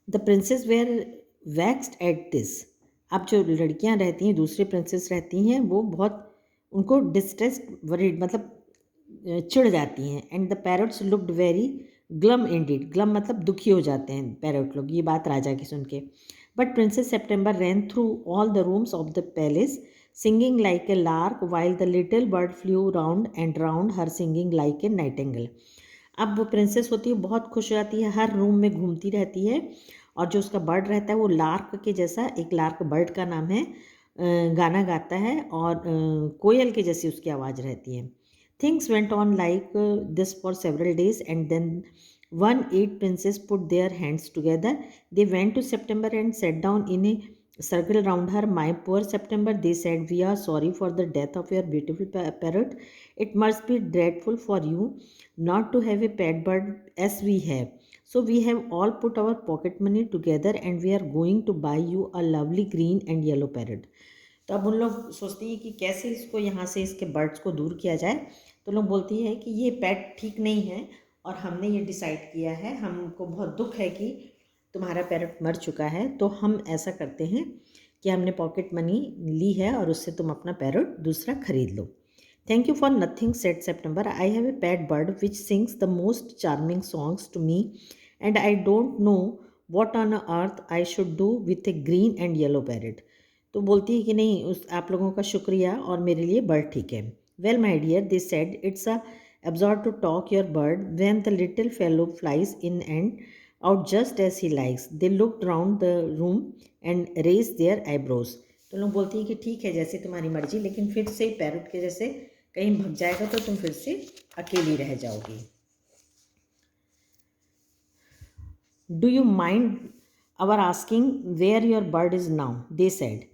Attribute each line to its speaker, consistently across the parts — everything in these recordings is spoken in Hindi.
Speaker 1: The princesses were vexed at this. अब जो लड़कियां रहती हैं, दूसरी प्रिंसेस रहती हैं, वो बहुत उनको डिस्ट्रेस्ड वरीड मतलब चिढ़ जाती हैं। And the parrots looked very glum Indeed. Glum मतलब दुखी हो जाते हैं पैरट लोग, ये बात राजा की सुन के। But princess September ran through all the rooms of the palace singing like a lark while the little bird flew round and round her singing like a nightingale. अब वो प्रिंसेस होती है, बहुत खुश हो जाती है, हर रूम में घूमती रहती है, और जो उसका बर्ड रहता है वो लार्क के जैसा, एक लार्क बर्ड का नाम है, गाना गाता है, और कोयल के जैसी उसकी आवाज़ रहती है। Things went on like this for several days and then one eight princes put their hands together. They went to September and sat down in a circle round her. My poor September, they said, we are sorry for the death of your beautiful parrot. It must be dreadful for you not to have a pet bird as we have. So we have all put our pocket money together and we are going to buy you a lovely green and yellow parrot. तो अब उन लोग सोचती हैं कि कैसे इसको यहाँ से, इसके बर्ड्स को दूर किया जाए। तो लोग बोलती है कि ये पेट ठीक नहीं है, और हमने ये डिसाइड किया है, हमको बहुत दुख है कि तुम्हारा पैरट मर चुका है, तो हम ऐसा करते हैं कि हमने पॉकेट मनी ली है और उससे तुम अपना पैरट दूसरा खरीद लो। Thank you for nothing said September, I have a pet bird which sings the most charming songs to me and I don't know what on earth I should do with a green and yellow parrot. तो बोलती है कि नहीं, उस आप लोगों का शुक्रिया, और मेरे लिए बर्ड ठीक है। Well my dear, they said, it's a absurd to talk your bird when the little fellow flies in and out just as he likes. They looked round the room and raised their eyebrows. तो लोग बोलती है कि ठीक है, जैसे तुम्हारी मर्जी, लेकिन फिर से पैरट के जैसे कहीं भग जाएगा तो तुम फिर से अकेली रह जाओगी। Do you mind our asking where your bird is now, they said.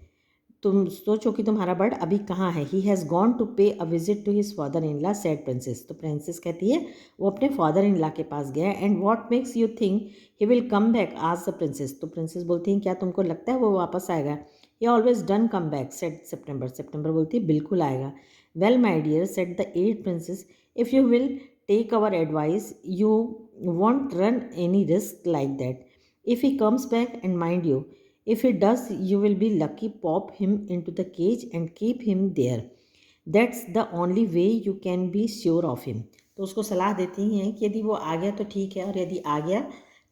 Speaker 1: तुम सोचो कि तुम्हारा बर्ड अभी कहाँ है। He has gone to pay a visit to his father in law, said princess. तो प्रिंसेस कहती है वो अपने फादर इन लॉ के पास गया। And what makes you think he will come back, आज द प्रिंसेस। तो प्रिंसेस बोलती हैं क्या तुमको लगता है वो वापस आएगा। He always does come back, said September. September बोलती है बिल्कुल आएगा। Well my dear, said the eight princesses, if you will take our advice you won't run any risk like that. If he comes back and mind you, if he does, you will be lucky. Pop him into the cage and keep him there. That's the only way you can be sure of him. तो उसको सलाह देती हैं कि यदि वो आ गया तो ठीक है, और यदि आ गया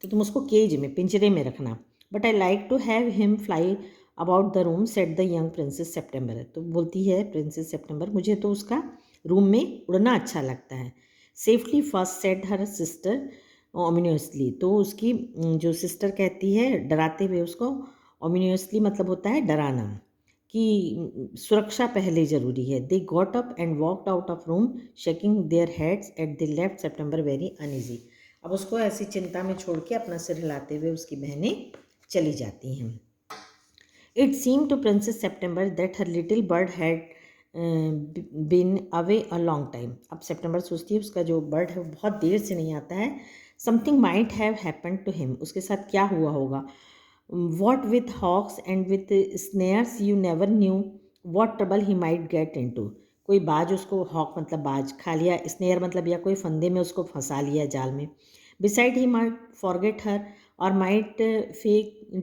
Speaker 1: तो तुम उसको केज में, पिंजरे में रखना। But I like to have him fly about the room, said the young princess September. तो बोलती है प्रिंसेस सेप्टेम्बर, मुझे तो उसका रूम में उड़ना अच्छा लगता है। Safely first, said her sister ominously. तो उसकी जो सिस्टर कहती है डराते हुए उसको, ओमिनियसली मतलब होता है डराना, कि सुरक्षा पहले ज़रूरी है। They got up and walked out of room shaking their heads at the left September very uneasy. अब उसको ऐसी चिंता में छोड़ के अपना सिर हिलाते हुए उसकी बहनें चली जाती हैं। It seem to princess September that her little bird had been away a long time. अब सेप्टेम्बर सोचती है उसका जो बर्ड है वो बहुत देर से नहीं आता है। Something might have happened to him, उसके साथ क्या हुआ होगा। What with hawks and with snares you never knew what trouble he might get into. कोई बाज उसको, हॉक मतलब बाज, खा लिया, स्नेयर मतलब या कोई फंदे में उसको फंसा लिया, जाल में। Beside he might forget her और might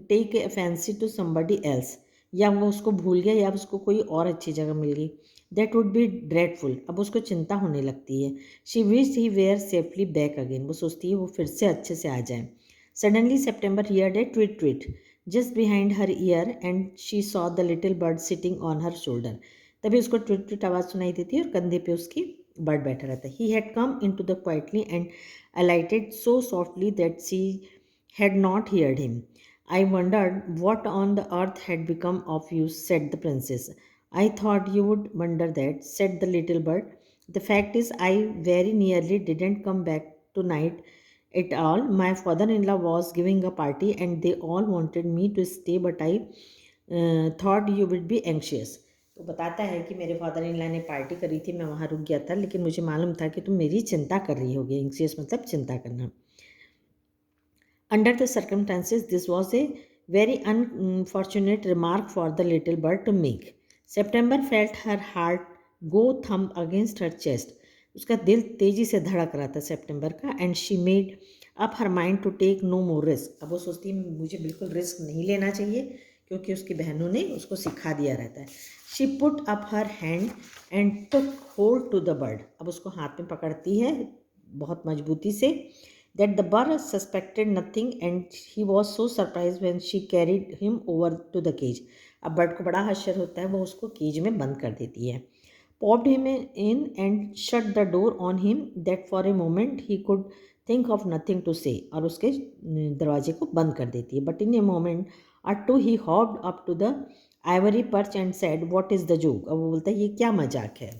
Speaker 1: take a fancy to somebody else, या वो उसको भूल गया या उसको कोई और अच्छी जगह मिल गई। दैट वुड बी ड्रेडफुल, अब उसको चिंता होने लगती है। She wish he were safely back again, वो सोचती है वो फिर से अच्छे से आ जाए। Suddenly September heard a tweet tweet just behind her ear and she saw the little bird sitting on her shoulder. तभी उसको ट्विट ट्विट आवाज़ सुनाई देती है और कंधे पे उसकी बर्ड बैठा रहता है। He had come into the quietly and alighted so softly that she had not heard him. I wondered what on the earth had become of you, said the princess. I thought you would wonder that, said the little bird. The fact is, I very nearly didn't come back tonight at all. My father-in-law was giving a party and they all wanted me to stay, but I thought you would be anxious. तो बताता है कि मेरे फादर इन लॉ ने पार्टी करी थी, मैं वहाँ रुक गया था, लेकिन मुझे मालूम था कि तुम मेरी चिंता कर रही होगी। एंग्शियस मतलब चिंता करना। Under the circumstances, this was a very unfortunate remark for the little bird to make. September felt her heart go thump against her chest. उसका दिल तेजी से धड़क रहा था सेप्टेम्बर का। And she made up her mind to take no more risk, अब वो सोचती है मुझे बिल्कुल रिस्क नहीं लेना चाहिए क्योंकि उसकी बहनों ने उसको सिखा दिया रहता है। She put up her hand and took hold to the bird, अब उसको हाथ में पकड़ती है बहुत मजबूती से। That the bird suspected nothing and he was so surprised when she carried him over to the cage, अब बर्ड को बड़ा आश्चर्य होता है, वो उसको केज में बंद कर देती है। popped him in and shut the door on him that for a moment he could think of nothing to say, और उसके दरवाजे को बंद कर देती है। But in a moment or two he hopped up to the ivory perch and said what is the joke, अब वो बोलता है ये क्या मजाक है।